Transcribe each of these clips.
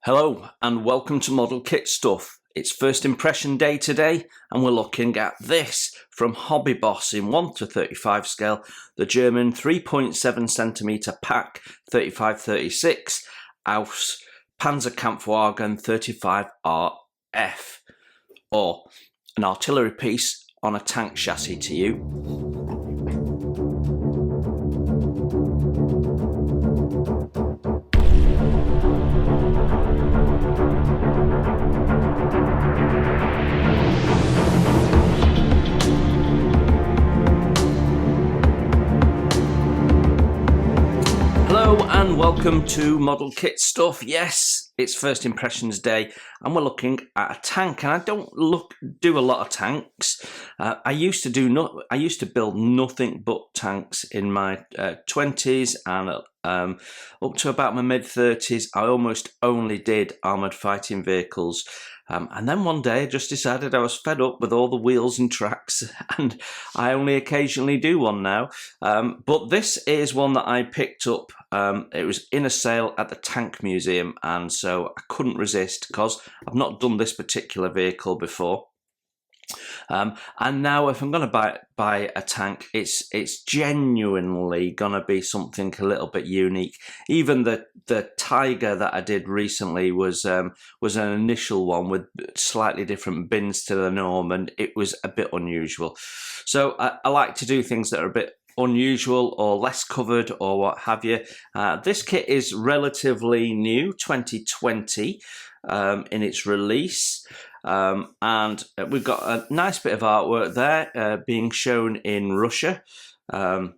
Hello and welcome to Model Kit Stuff. It's first impression day today and we're looking at this from Hobby Boss in 1:35 scale, the German 3.7cm pack 35-36 Aus Pz.Kpfw 35 RF, or an artillery piece on a tank chassis to you. Hello and welcome to Model Kit Stuff. Yes, it's first impressions day and we're looking at a tank, and I don't do a lot of tanks. I used to build nothing but tanks in my 20s and up to about my mid-30s. I almost only did armoured fighting vehicles. And then one day I just decided I was fed up with all the wheels and tracks, and I only occasionally do one now. But this is one that I picked up. It was in a sale at the Tank Museum, and so I couldn't resist because I've not done this particular vehicle before. And now if I'm going to buy a tank, it's genuinely going to be something a little bit unique. Even the Tiger that I did recently was an initial one with slightly different bins to the norm, and it was a bit unusual. So I like to do things that are a bit unusual or less covered or what have you. This kit is relatively new, 2020 in its release. And we've got a nice bit of artwork there being shown in Russia, and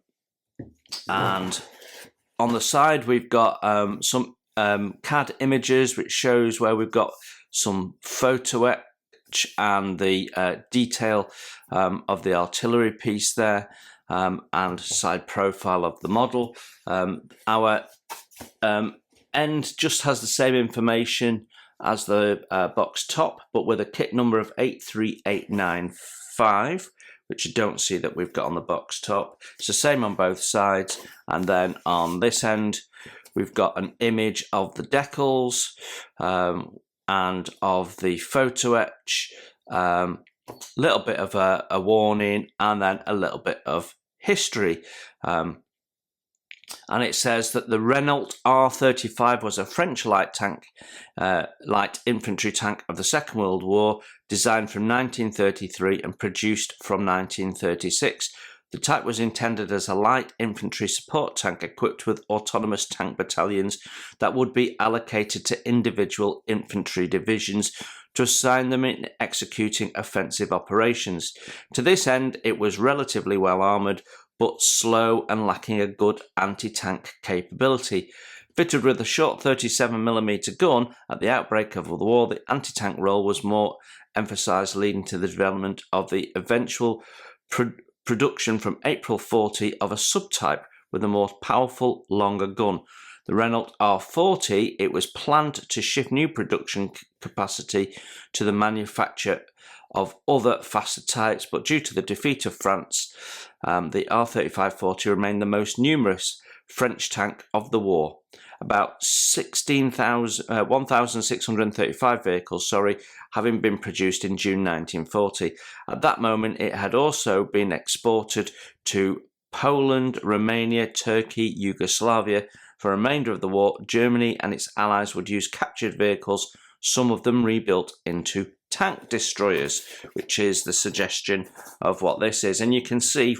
on the side we've got some CAD images which shows where we've got some photo etch and the detail of the artillery piece there, and side profile of the model. Our end just has the same information as the box top, but with a kit number of 83895, which you don't see that we've got on the box top. It's the same on both sides, and then on this end we've got an image of the decals and of the photo etch, little bit of a warning, and then a little bit of history. And it says that the Renault R35 was a French light infantry tank of the Second World War, designed from 1933 and produced from 1936. The type was intended as a light infantry support tank equipped with autonomous tank battalions that would be allocated to individual infantry divisions to assign them in executing offensive operations. To this end, it was relatively well armoured, but slow and lacking a good anti-tank capability. Fitted with a short 37mm gun, at the outbreak of the war, the anti-tank role was more emphasised, leading to the development of the eventual production from April 40 of a subtype with a more powerful, longer gun. The Renault R40, it was planned to shift new production capacity to the manufacture of other faster types, but due to the defeat of France, the R35-40 remained the most numerous French tank of the war. About 1,635 vehicles, having been produced in June 1940. At that moment, it had also been exported to Poland, Romania, Turkey, Yugoslavia. For the remainder of the war, Germany and its allies would use captured vehicles, some of them rebuilt into tank destroyers, which is the suggestion of what this is. And you can see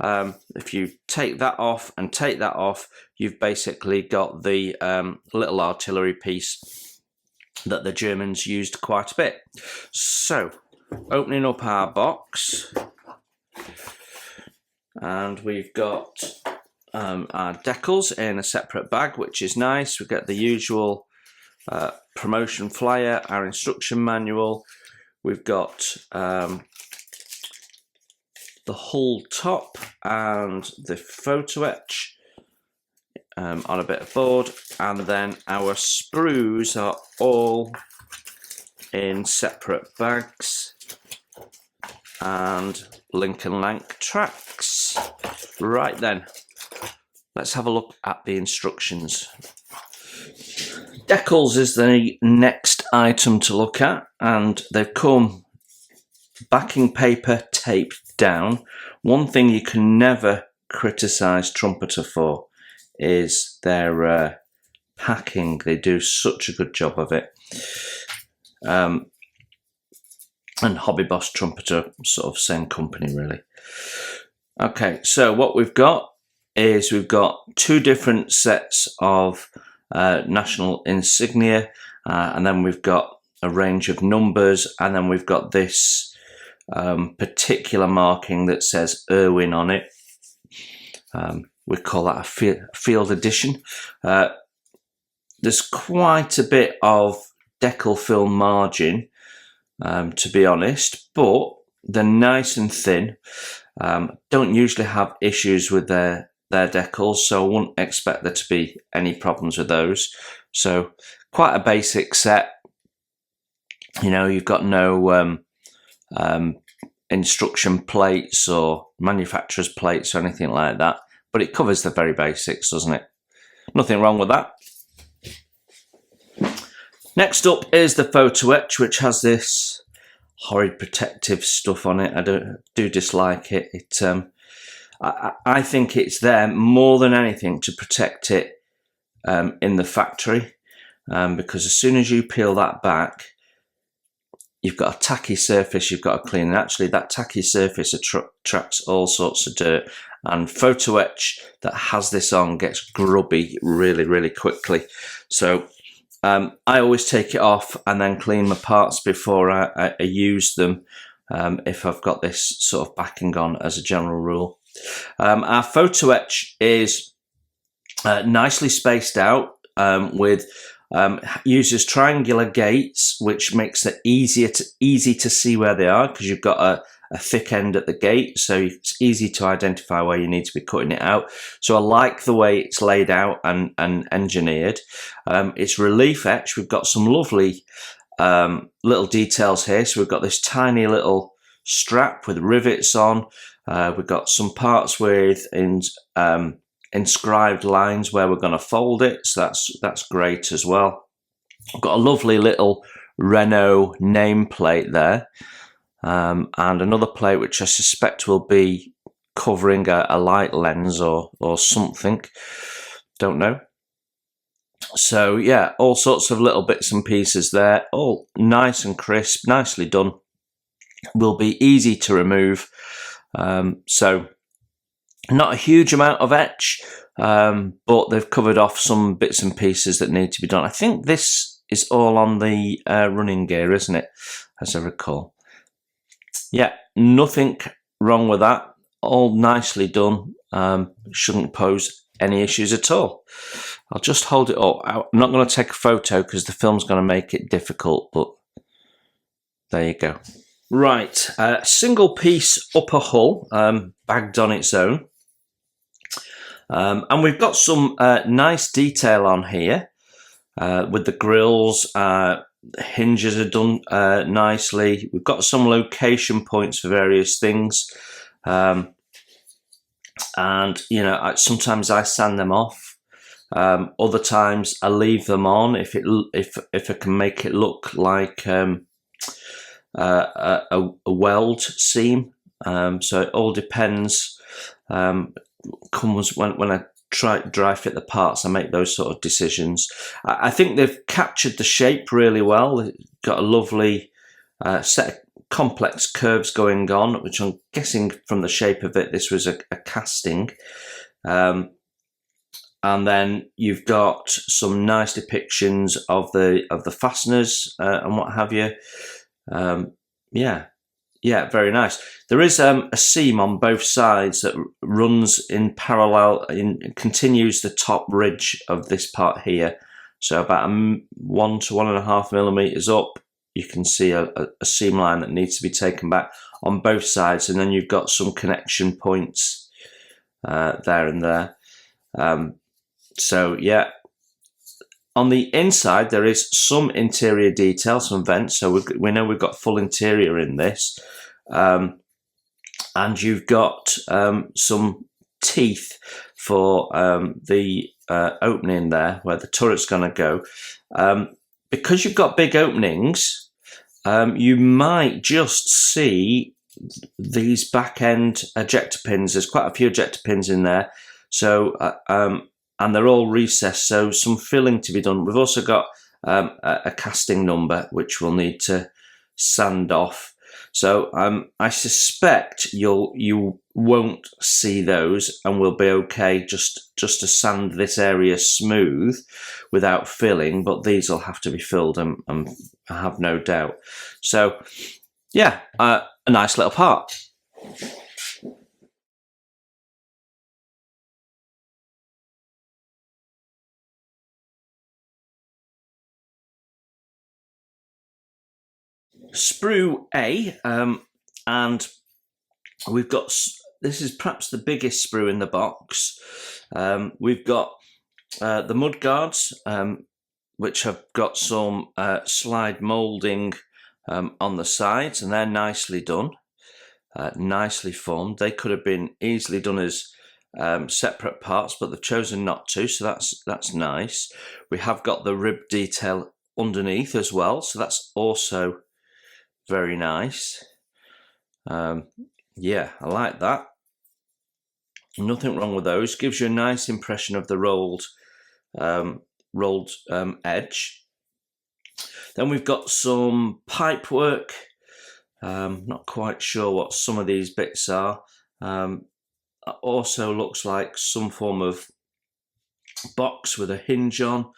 if you take that off and take that off, you've basically got the little artillery piece that the Germans used quite a bit. So, opening up our box, and we've got our decals in a separate bag, which is nice. We get the usual promotion flyer, our instruction manual. We've got the hull top and the photo etch on a bit of board, and then our sprues are all in separate bags, and link and lank tracks. Right then, let's have a look at the instructions. Decals is the next item to look at, and they've come backing paper taped down. One thing you can never criticise Trumpeter for is their packing. They do such a good job of it. And Hobby Boss, Trumpeter, sort of same company really. Okay, so what we've got is we've got two different sets of national insignia, and then we've got a range of numbers, and then we've got this particular marking that says Irwin on it. We call that a field edition. There's quite a bit of decal film margin, to be honest, but they're nice and thin. Don't usually have issues with their decals, so I wouldn't expect there to be any problems with those. So quite a basic set. You know, you've got no instruction plates or manufacturer's plates or anything like that, but it covers the very basics, doesn't it? Nothing wrong with that. Next up is the photo etch, which has this horrid protective stuff on it. I do dislike it. I think it's there more than anything to protect it in the factory, because as soon as you peel that back, you've got a tacky surface you've got to clean. And actually, that tacky surface attracts all sorts of dirt. And photo etch that has this on gets grubby really, really quickly. So I always take it off and then clean my parts before I use them, if I've got this sort of backing on, as a general rule. Our photo etch is nicely spaced out, with uses triangular gates, which makes it easy to see where they are, because you've got a thick end at the gate, so it's easy to identify where you need to be cutting it out. So I like the way it's laid out and engineered. It's relief etch. We've got some lovely little details here. So we've got this tiny little strap with rivets on. We've got some parts with inscribed lines where we're going to fold it, so that's great as well. I've got a lovely little Renault nameplate there, and another plate which I suspect will be covering a light lens or something, don't know. So yeah, all sorts of little bits and pieces there, all nice and crisp, nicely done, will be easy to remove. So not a huge amount of etch, but they've covered off some bits and pieces that need to be done. I think this is all on the running gear, isn't it, as I recall? Yeah, nothing wrong with that. All nicely done. Shouldn't pose any issues at all. I'll just hold it up. I'm not going to take a photo because the film's going to make it difficult, but there you go. Right, single piece upper hull, bagged on its own. And we've got some nice detail on here with the grills. Hinges are done nicely. We've got some location points for various things. And, you know, sometimes I sand them off. Other times I leave them on if I can make it look like a weld seam. So it all depends. Comes when I dry fit the parts, I make those sort of decisions. I think they've captured the shape really well. They've got a lovely set of complex curves going on, which I'm guessing from the shape of it, this was a casting. And then you've got some nice depictions of the fasteners and what have you. Yeah, very nice. There is a seam on both sides that runs in parallel, continues the top ridge of this part here. So about 1 to 1.5 millimeters up, you can see a seam line that needs to be taken back on both sides, and then you've got some connection points there and there. So yeah. On the inside, there is some interior detail, some vents, so we know we've got full interior in this. And you've got some teeth for the opening there, where the turret's going to go. Because you've got big openings, you might just see these back end ejector pins. There's quite a few ejector pins in there, so and they're all recessed, so some filling to be done. We've also got a casting number which we'll need to sand off. So I suspect you won't see those, and we'll be okay just to sand this area smooth without filling. But these will have to be filled, I have no doubt. So yeah, a nice little part. Sprue A, and we've got, this is perhaps the biggest sprue in the box. We've got the mud guards, which have got some slide moulding on the sides, and they're nicely done, nicely formed. They could have been easily done as separate parts, but they've chosen not to, so that's nice. We have got the rib detail underneath as well, so that's also very nice. Yeah, I like that. Nothing wrong with those. Gives you a nice impression of the rolled edge. Then we've got some pipe work. Not quite sure what some of these bits are. Also looks like some form of box with a hinge on.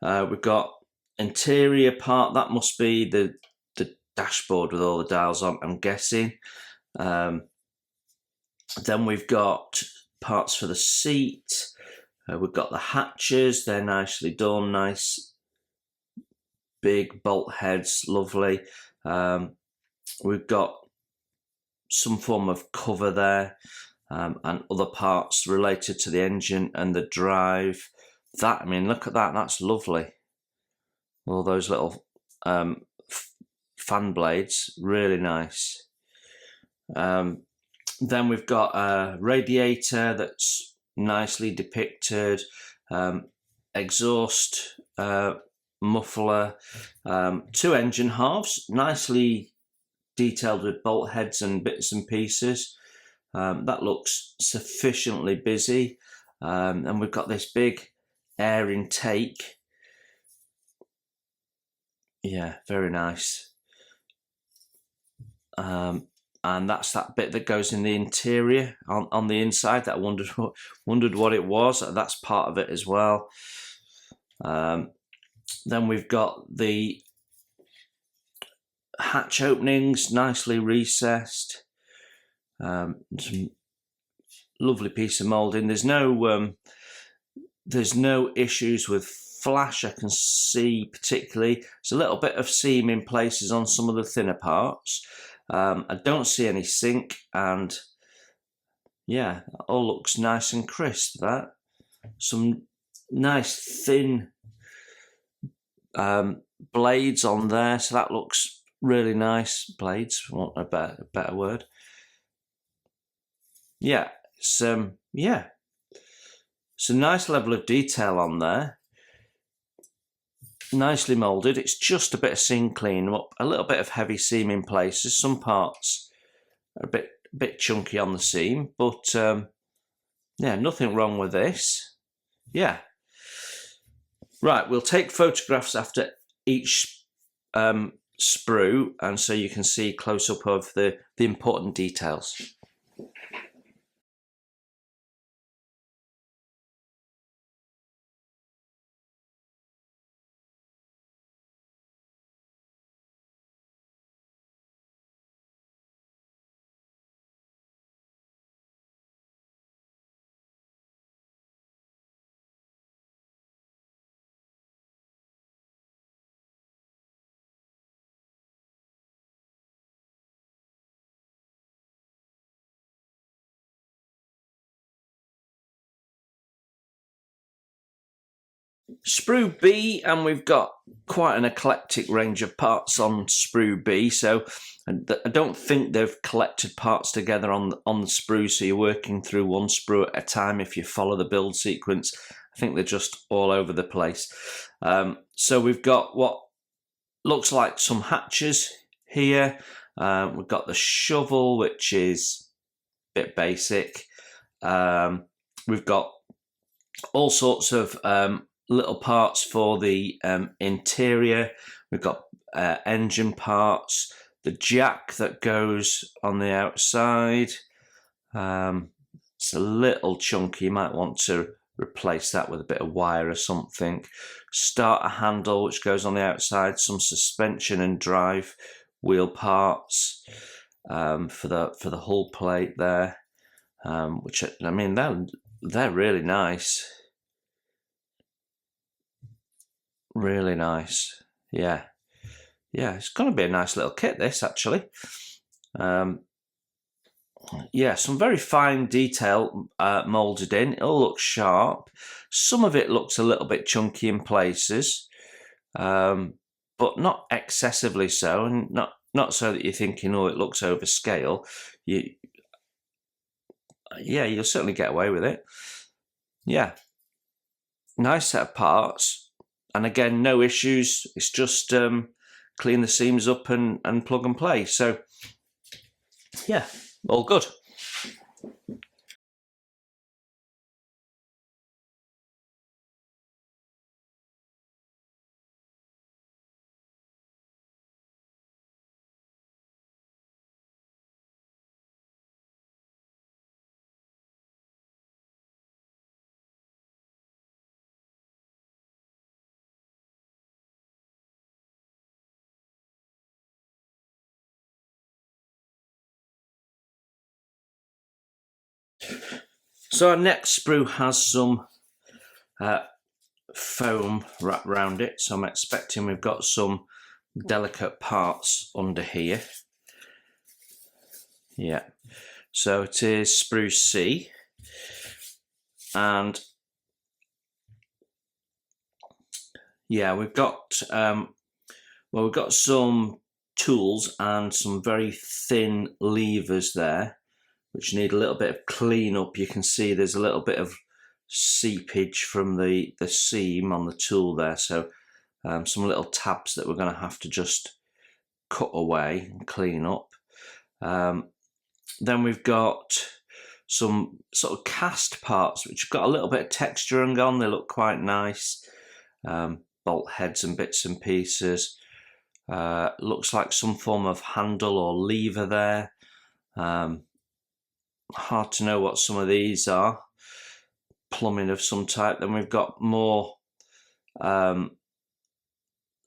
We've got interior part. That must be the dashboard with all the dials on, I'm guessing. Then we've got parts for the seat. We've got the hatches. They're nicely done. Nice big bolt heads. Lovely. We've got some form of cover there, and other parts related to the engine and the drive. That, I mean, look at that. That's lovely. All those little fan blades, really nice. Then we've got a radiator that's nicely depicted, exhaust muffler, two engine halves, nicely detailed with bolt heads and bits and pieces. That looks sufficiently busy. And we've got this big air intake. Yeah, very nice. And that's that bit that goes in the interior on the inside that I wondered what it was. That's part of it as well. Then we've got the hatch openings, nicely recessed. Some lovely piece of moulding. There's no issues with flash I can see particularly. There's a little bit of seam in places on some of the thinner parts. I don't see any sink, and yeah, it all looks nice and crisp. That some nice thin blades on there, so that looks really nice. Blades, for want a better word. Yeah, it's a nice level of detail on there. Nicely moulded. It's just a bit of seam clean up, a little bit of heavy seam in places. Some parts are a bit chunky on the seam, but yeah, nothing wrong with this. Yeah. Right, we'll take photographs after each sprue, and so you can see close up of the important details. Sprue B, and we've got quite an eclectic range of parts on Sprue B, so I don't think they've collected parts together on the sprue, so you're working through one sprue at a time if you follow the build sequence. I think they're just all over the place. So we've got what looks like some hatches here. We've got the shovel, which is a bit basic. We've got all sorts of little parts for the interior. We've got engine parts, the jack that goes on the outside. It's a little chunky. You might want to replace that with a bit of wire or something. Starter handle, which goes on the outside. Some suspension and drive wheel parts for the hull plate there. Which, I mean, they're really nice. Really nice. Yeah, it's going to be a nice little kit, this, actually. Yeah, some very fine detail moulded in. It all looks sharp. Some of it looks a little bit chunky in places, but not excessively so, and not so that you're thinking, oh, it looks overscale. You'll certainly get away with it. Yeah, nice set of parts, and again, no issues. It's just clean the seams up and plug and play. So yeah, all good. So our next sprue has some foam wrapped around it, so I'm expecting we've got some delicate parts under here. Yeah, so it is sprue C, and yeah, we've got we've got some tools and some very thin levers there, which need a little bit of clean up. You can see there's a little bit of seepage from the seam on the tool there, so some little tabs that we're going to have to just cut away and clean up. Then we've got some sort of cast parts which have got a little bit of texture on. They look quite nice. Bolt heads and bits and pieces. Looks like some form of handle or lever there. Hard to know what some of these are. Plumbing of some type. Then we've got more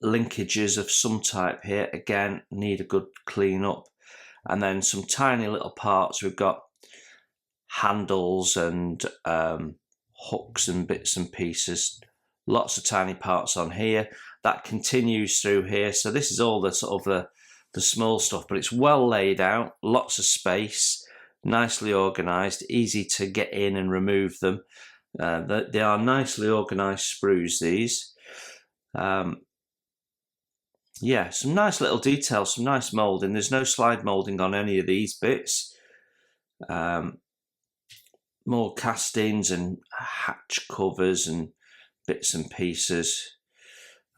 linkages of some type here. Again, need a good clean up. And then some tiny little parts. We've got handles and hooks and bits and pieces. Lots of tiny parts on here. That continues through here. So this is all the sort of the small stuff, but it's well laid out. Lots of space, nicely organised, easy to get in and remove them. They are nicely organised sprues, these. Yeah, some nice little details, some nice moulding. There's no slide moulding on any of these bits. More castings and hatch covers and bits and pieces.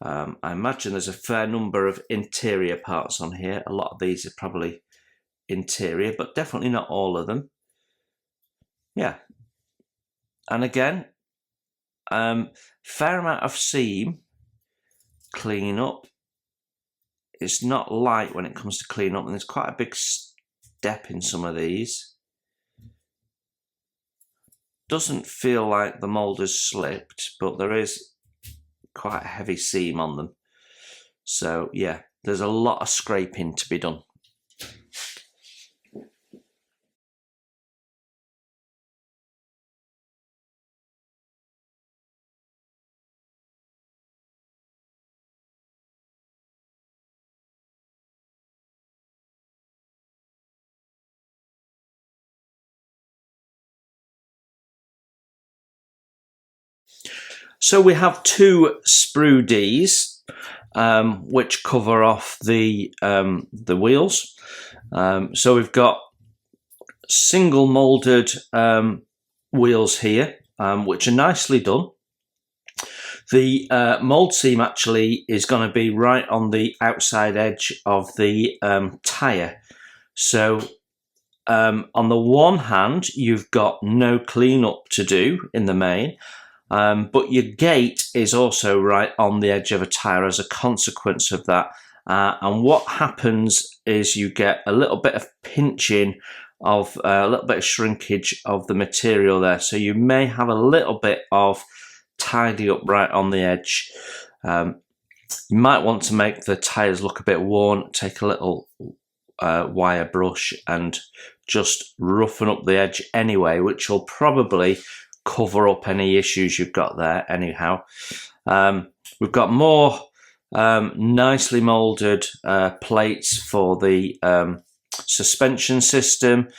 I imagine there's a fair number of interior parts on here. A lot of these are probably interior, but definitely not all of them. Yeah. And again, fair amount of seam clean up. It's not light when it comes to clean up, and there's quite a big step in some of these. Doesn't feel like the mould has slipped, but there is quite a heavy seam on them. So yeah, there's a lot of scraping to be done. So we have two sprue Ds, which cover off the wheels. So we've got single moulded wheels here, which are nicely done. The mould seam actually is going to be right on the outside edge of the tyre. So on the one hand, you've got no cleanup to do in the main, but your gate is also right on the edge of a tyre as a consequence of that. And what happens is you get a little bit of pinching of a little bit of shrinkage of the material there. So you may have a little bit of tidy up right on the edge. You might want to make the tyres look a bit worn. Take a little wire brush and just roughen up the edge anyway, which will probably cover up any issues you've got there anyhow. We've got more nicely moulded plates for the suspension system.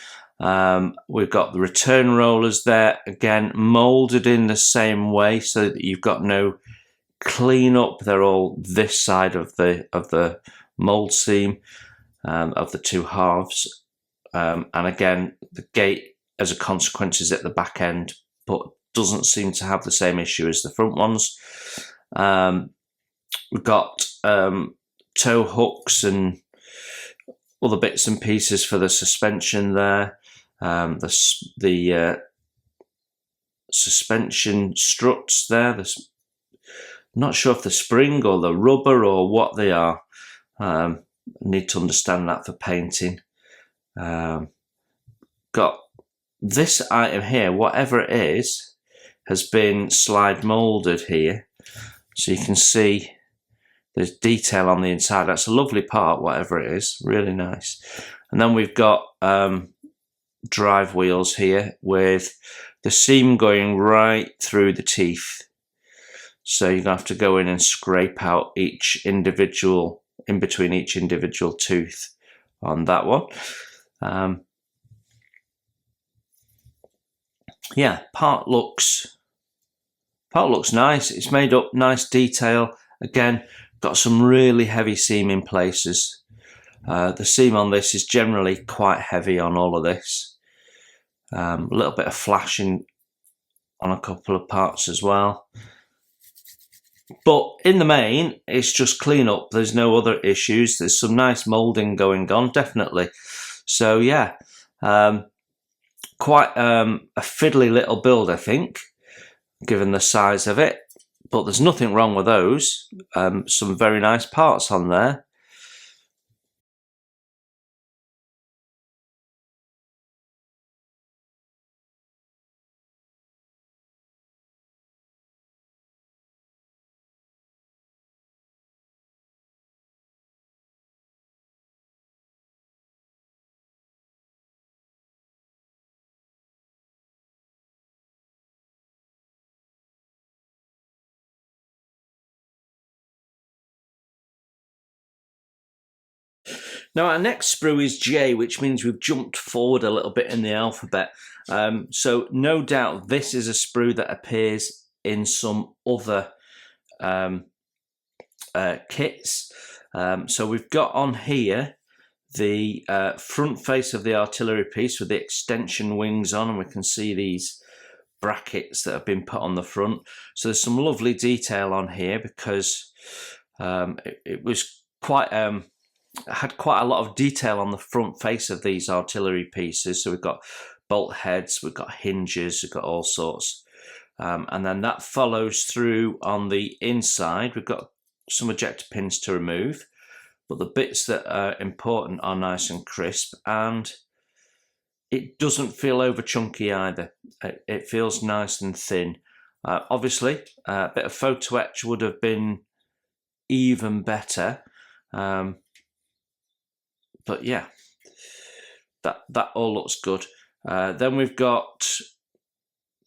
We've got the return rollers there, again moulded in the same way so that you've got no cleanup. They're all this side of the mould seam of the two halves, and again the gate as a consequence is at the back end, but doesn't seem to have the same issue as the front ones. We've got tow hooks and other bits and pieces for the suspension there. The suspension struts there. I'm not sure if the spring or the rubber or what they are. Need to understand that for painting. Got this item here, whatever it is, has been slide moulded here. So you can see there's detail on the inside. That's a lovely part, whatever it is, really nice. And then we've got drive wheels here with the seam going right through the teeth. So you're gonna have to go in and scrape out each individual, in between each individual tooth on that one. Yeah, part looks nice. It's made up, nice detail. Again, got some really heavy seam in places. The seam on this is generally quite heavy on all of this. A little bit of flashing on a couple of parts as well. But in the main, it's just clean up. There's no other issues. There's some nice moulding going on, definitely. So yeah, quite a fiddly little build, I think, given the size of it. But there's nothing wrong with those. Some very nice parts on there. Now our next sprue is J, which means we've jumped forward a little bit in the alphabet. So no doubt this is a sprue that appears in some other kits. So we've got on here the front face of the artillery piece with the extension wings on, and we can see these brackets that have been put on the front. So there's some lovely detail on here because it was quite had quite a lot of detail on the front face of these artillery pieces. So we've got bolt heads, we've got hinges, we've got all sorts, and then that follows through on the inside. We've got some ejector pins to remove, but the bits that are important are nice and crisp, and it doesn't feel over chunky either. It feels nice and thin. Obviously, a bit of photo etch would have been even better. But yeah, that all looks good. Then we've got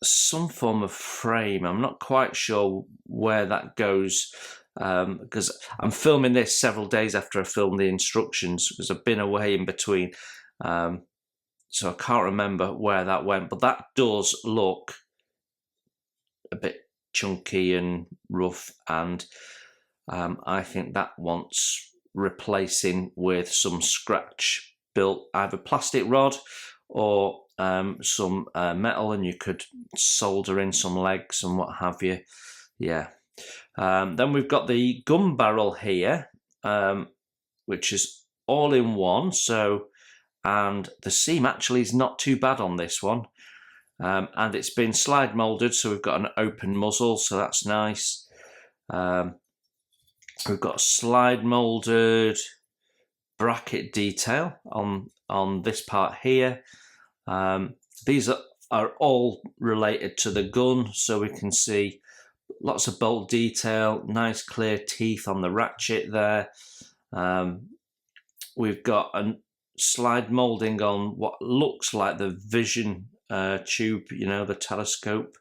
some form of frame. I'm not quite sure where that goes because I'm filming this several days after I filmed the instructions because I've been away in between. So I can't remember where that went, but that does look a bit chunky and rough, and I think that wants replacing with some scratch built either plastic rod or some metal, and you could solder in some legs and what have you. Yeah, Then we've got the gun barrel here, which is all in one. So, and the seam actually is not too bad on this one. And it's been slide molded, so we've got an open muzzle, so that's nice. We've got slide molded bracket detail on this part here. These are all related to the gun, so we can see lots of bolt detail, nice clear teeth on the ratchet there. We've got a slide molding on what looks like the vision tube, you know, the telescope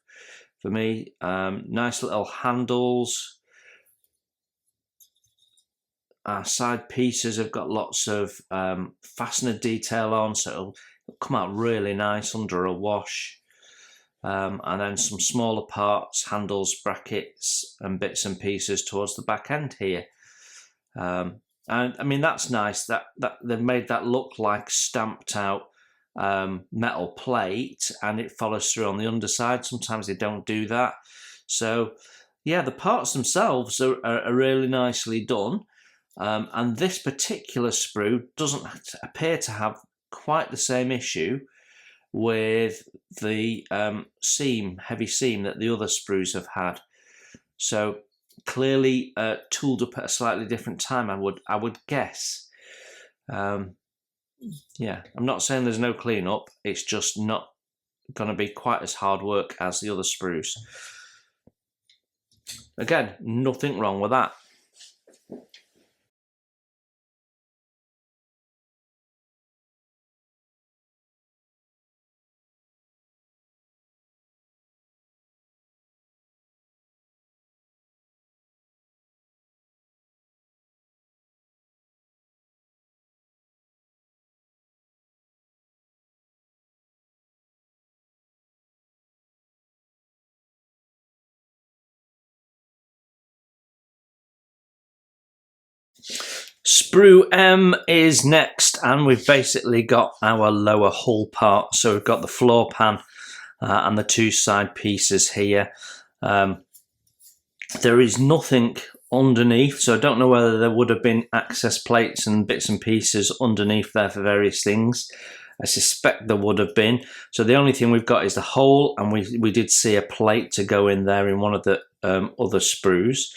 for me. Nice little handles. Our side pieces have got lots of fastener detail on, so it'll come out really nice under a wash. And then some smaller parts, handles, brackets, and bits and pieces towards the back end here. And I mean, that's nice that they've made that look like stamped out metal plate, and it follows through on the underside. Sometimes they don't do that. So yeah, the parts themselves are really nicely done. And this particular sprue doesn't appear to have quite the same issue with the heavy seam that the other sprues have had. So clearly tooled up at a slightly different time, I would guess. Yeah, I'm not saying there's no cleanup. It's just not going to be quite as hard work as the other sprues. Again, nothing wrong with that. Sprue M is next, and we've basically got our lower hull part. So we've got the floor pan and the two side pieces here. There is nothing underneath, so I don't know whether there would have been access plates and bits and pieces underneath there for various things. I suspect there would have been. So the only thing we've got is the hole, and we did see a plate to go in there in one of the other sprues.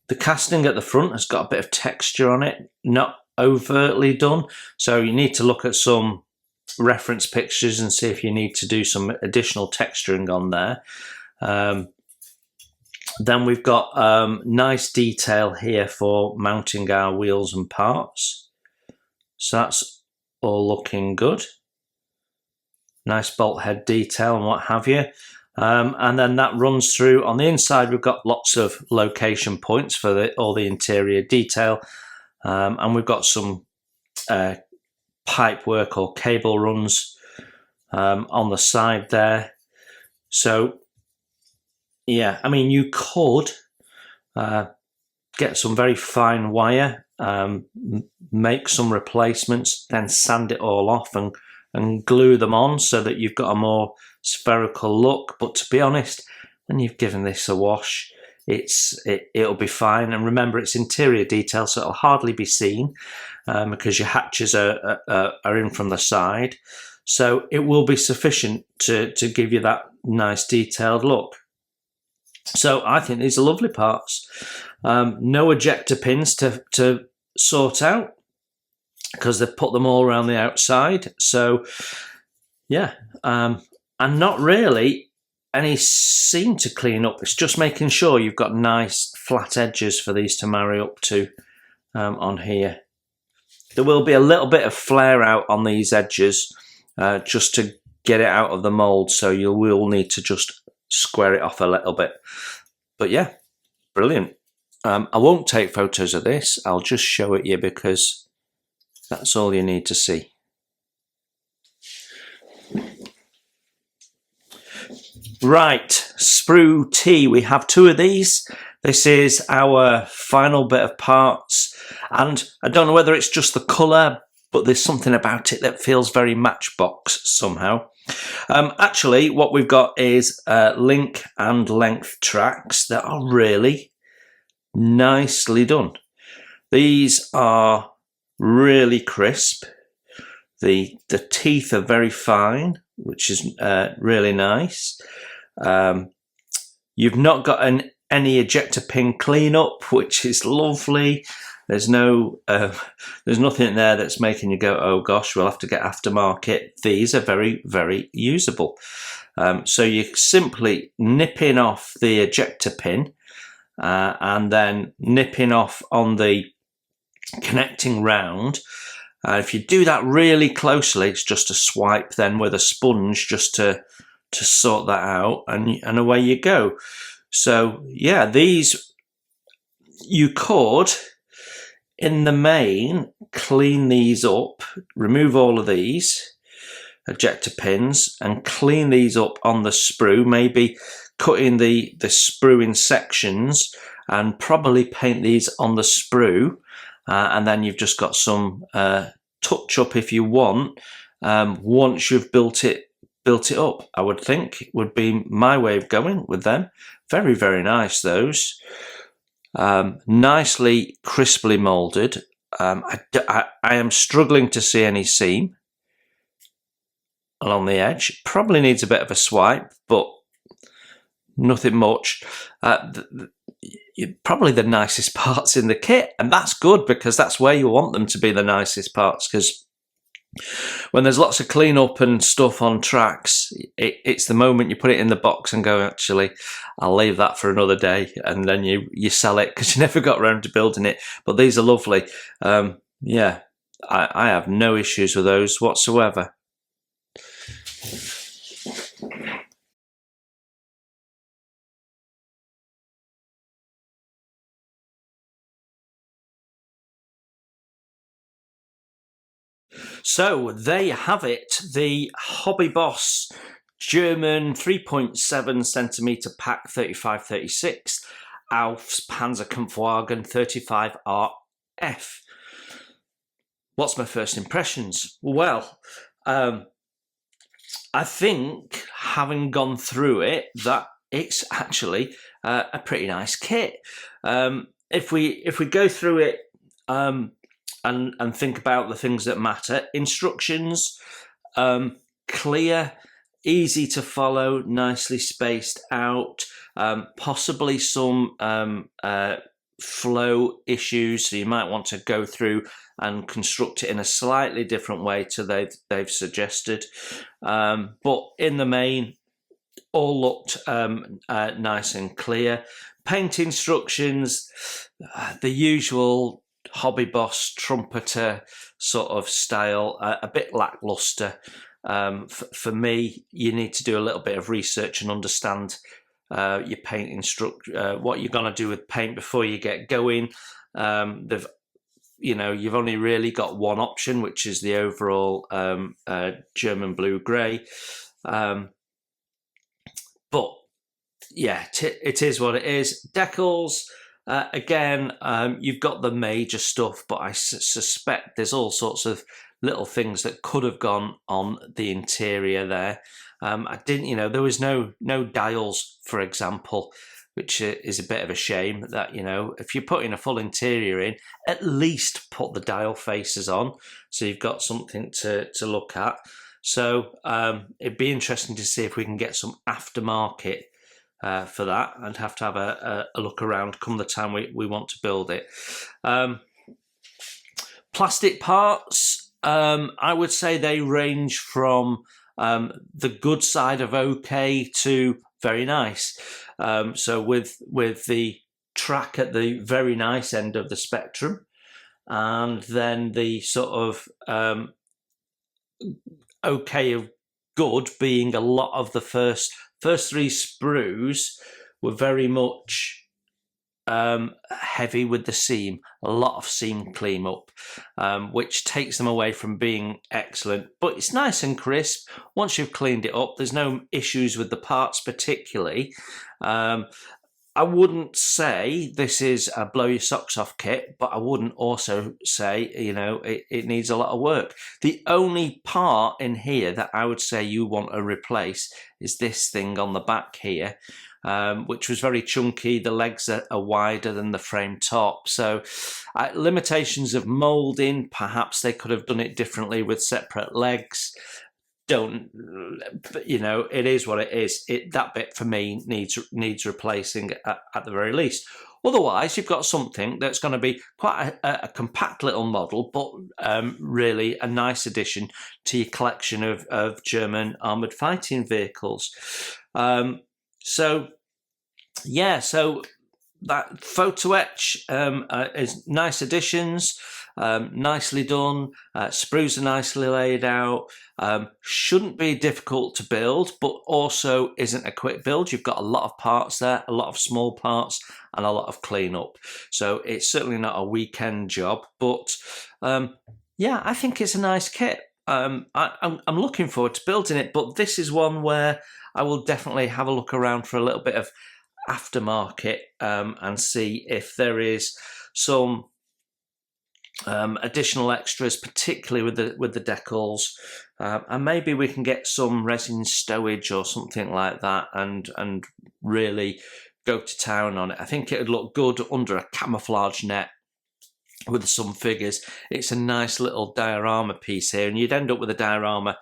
The casting at the front has got a bit of texture on it, not overtly done. So you need to look at some reference pictures and see if you need to do some additional texturing on there. Then we've got nice detail here for mounting our wheels and parts. So that's all looking good. Nice bolt head detail and what have you. And then that runs through. On the inside, we've got lots of location points for all the interior detail. And we've got some pipe work or cable runs on the side there. So yeah, I mean, you could get some very fine wire, make some replacements, then sand it all off and glue them on so that you've got a more spherical look. But to be honest, when you've given this a wash, it'll be fine. And remember, it's interior detail, so it'll hardly be seen because your hatches are in from the side. So it will be sufficient to give you that nice detailed look. So I think these are lovely parts. No ejector pins to sort out because they've put them all around the outside. So yeah, and not really any seam to clean up. It's just making sure you've got nice flat edges for these to marry up to on here. There will be a little bit of flare out on these edges just to get it out of the mold. So you will need to just square it off a little bit. But yeah, brilliant. I won't take photos of this. I'll just show it you because that's all you need to see. Right, sprue T. We have two of these. This is our final bit of parts. And I don't know whether it's just the colour, but there's something about it that feels very Matchbox somehow. Actually, what we've got is link and length tracks that are really nicely done. These are really crisp. The teeth are very fine, which is really nice. You've not got any ejector pin cleanup, which is lovely. There's no, there's nothing there that's making you go, oh gosh, we'll have to get aftermarket. These are very, very usable. So you simply nipping off the ejector pin and then nipping off on the connecting round. If you do that really closely, it's just a swipe then with a sponge just to sort that out, and away you go. So yeah, these you could, in the main, clean these up, remove all of these ejector pins and clean these up on the sprue, maybe cutting the sprue in sections and probably paint these on the sprue, and then you've just got some touch up if you want once you've built it up. I would think would be my way of going with them. Very, very nice, those. Nicely crisply molded. I am struggling to see any seam along the edge. Probably needs a bit of a swipe, but nothing much. Probably the nicest parts in the kit, and that's good because that's where you want them to be, the nicest parts, because when there's lots of cleanup and stuff on tracks, it's the moment you put it in the box and go, actually, I'll leave that for another day, and then you sell it because you never got around to building it. But these are lovely. Yeah, I have no issues with those whatsoever. So there you have it, the Hobby Boss German 3.7 centimeter pack 3536 Alf's Pz.Kpfw 35RF. What's my first impressions? Well, I think, having gone through it, that it's actually a pretty nice kit. If we go through it and think about the things that matter, instructions, clear, easy to follow, nicely spaced out, possibly some flow issues, so you might want to go through and construct it in a slightly different way to they've suggested, but in the main all looked nice and clear. Paint instructions, the usual Hobby Boss trumpeter sort of style, a bit lackluster. For me, you need to do a little bit of research and understand your paint what you're going to do with paint before you get going. You've only really got one option, which is the overall German blue grey. But yeah, it is what it is. Decals, again, you've got the major stuff, but I suspect there's all sorts of little things that could have gone on the interior there. I didn't, there was no dials, for example, which is a bit of a shame. That, if you're putting a full interior in, at least put the dial faces on, so you've got something to look at. So it'd be interesting to see if we can get some aftermarket for that, and have to have a look around come the time we want to build it. Plastic parts, I would say they range from the good side of okay to very nice. So with the track at the very nice end of the spectrum, and then the sort of okay of good being a lot of the first three sprues were very much heavy with the seam, a lot of seam cleanup, which takes them away from being excellent. But it's nice and crisp. Once you've cleaned it up, there's no issues with the parts particularly. I wouldn't say this is a blow your socks off kit, but I wouldn't also say, you know, it needs a lot of work. The only part in here that I would say you want to replace is this thing on the back here, which was very chunky. The legs are wider than the frame top. So limitations of moulding, perhaps they could have done it differently with separate legs. You know, it is what it is. That bit for me needs replacing at the very least. Otherwise, you've got something that's going to be quite a compact little model, but really a nice addition to your collection of German armoured fighting vehicles. So that photo etch is nice additions, nicely done. Sprues are nicely laid out. Shouldn't be difficult to build, but also isn't a quick build. You've got a lot of parts there, a lot of small parts, and a lot of cleanup. So it's certainly not a weekend job, but yeah, I think it's a nice kit. I'm looking forward to building it, but this is one where I will definitely have a look around for a little bit of aftermarket and see if there is some additional extras, particularly with the decals, and maybe we can get some resin stowage or something like that, and really go to town on it. I think it would look good under a camouflage net with some figures. It's a nice little diorama piece here, and you'd end up with a diorama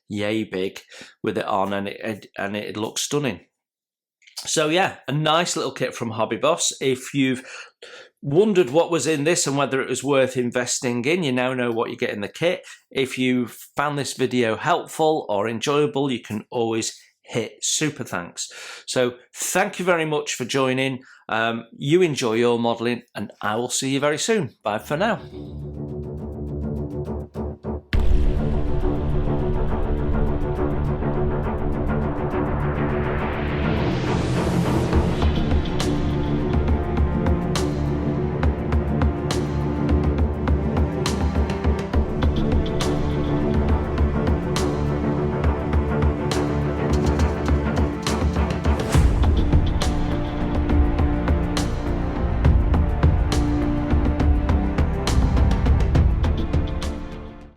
yay big with it on, and it looks stunning. So yeah, a nice little kit from Hobby Boss. If you've wondered what was in this and whether it was worth investing in, you now know what you get in the kit. If you found this video helpful or enjoyable, you can always hit super thanks. So thank you very much for joining. You enjoy your modelling, and I will see you very soon. Bye for now.